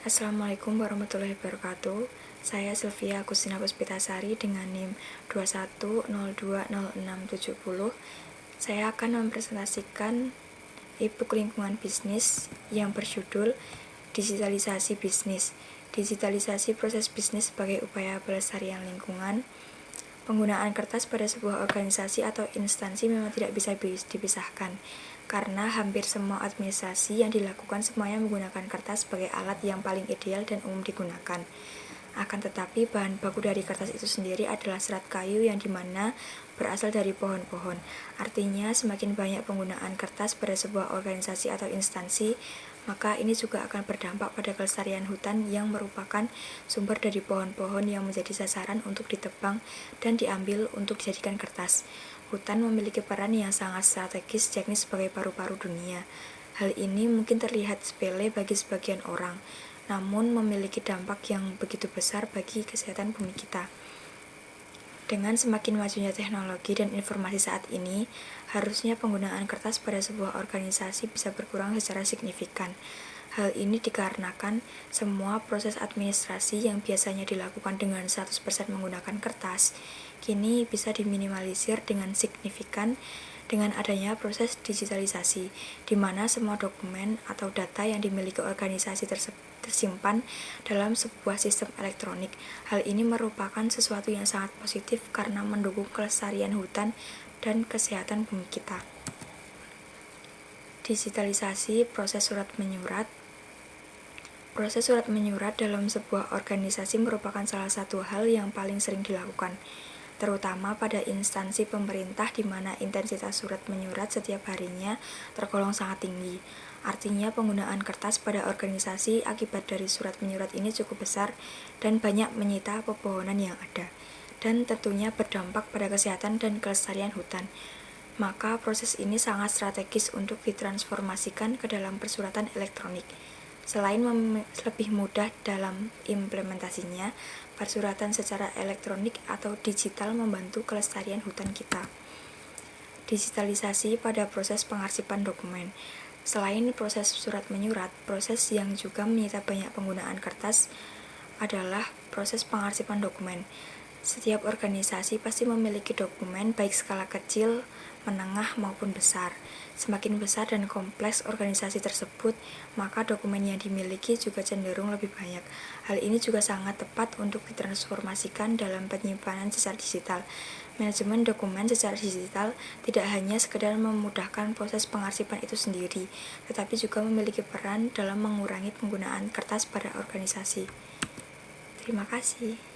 Assalamualaikum warahmatullahi wabarakatuh. Saya Sylvia Agustina Puspitasari dengan NIM 210206070. Saya akan mempresentasikan e-book lingkungan bisnis yang berjudul Digitalisasi Bisnis. Digitalisasi proses bisnis sebagai upaya pelestarian lingkungan. Penggunaan kertas pada sebuah organisasi atau instansi memang tidak bisa dipisahkan, karena hampir semua administrasi yang dilakukan semuanya menggunakan kertas sebagai alat yang paling ideal dan umum digunakan. Akan tetapi, bahan baku dari kertas itu sendiri adalah serat kayu yang dimana berasal dari pohon-pohon. Artinya, semakin banyak penggunaan kertas pada sebuah organisasi atau instansi, maka ini juga akan berdampak pada kelestarian hutan yang merupakan sumber dari pohon-pohon yang menjadi sasaran untuk ditebang dan diambil untuk dijadikan kertas. Hutan memiliki peran yang sangat strategis, yakni sebagai paru-paru dunia. Hal ini mungkin terlihat sepele bagi sebagian orang, namun memiliki dampak yang begitu besar bagi kesehatan bumi kita. Dengan semakin majunya teknologi dan informasi saat ini, harusnya penggunaan kertas pada sebuah organisasi bisa berkurang secara signifikan. Hal ini dikarenakan semua proses administrasi yang biasanya dilakukan dengan 100% menggunakan kertas, kini bisa diminimalisir dengan signifikan dengan adanya proses digitalisasi, di mana semua dokumen atau data yang dimiliki organisasi tersimpan dalam sebuah sistem elektronik. Hal ini merupakan sesuatu yang sangat positif karena mendukung kelestarian hutan dan kesehatan bumi kita. Digitalisasi proses surat menyurat. Proses surat menyurat dalam sebuah organisasi merupakan salah satu hal yang paling sering dilakukan, terutama pada instansi pemerintah di mana intensitas surat menyurat setiap harinya tergolong sangat tinggi. Artinya penggunaan kertas pada organisasi akibat dari surat menyurat ini cukup besar dan banyak menyita pepohonan yang ada, dan tentunya berdampak pada kesehatan dan kelestarian hutan. Maka proses ini sangat strategis untuk ditransformasikan ke dalam persuratan elektronik. Selain lebih mudah dalam implementasinya, persuratan secara elektronik atau digital membantu kelestarian hutan kita. Digitalisasi pada proses pengarsipan dokumen. Selain proses surat menyurat, proses yang juga menyita banyak penggunaan kertas adalah proses pengarsipan dokumen. Setiap organisasi pasti memiliki dokumen baik skala kecil, menengah maupun besar. Semakin besar dan kompleks organisasi tersebut, maka dokumen yang dimiliki juga cenderung lebih banyak. Hal ini juga sangat tepat untuk ditransformasikan dalam penyimpanan secara digital. Manajemen dokumen secara digital tidak hanya sekedar memudahkan proses pengarsipan itu sendiri, tetapi juga memiliki peran dalam mengurangi penggunaan kertas pada organisasi. Terima kasih.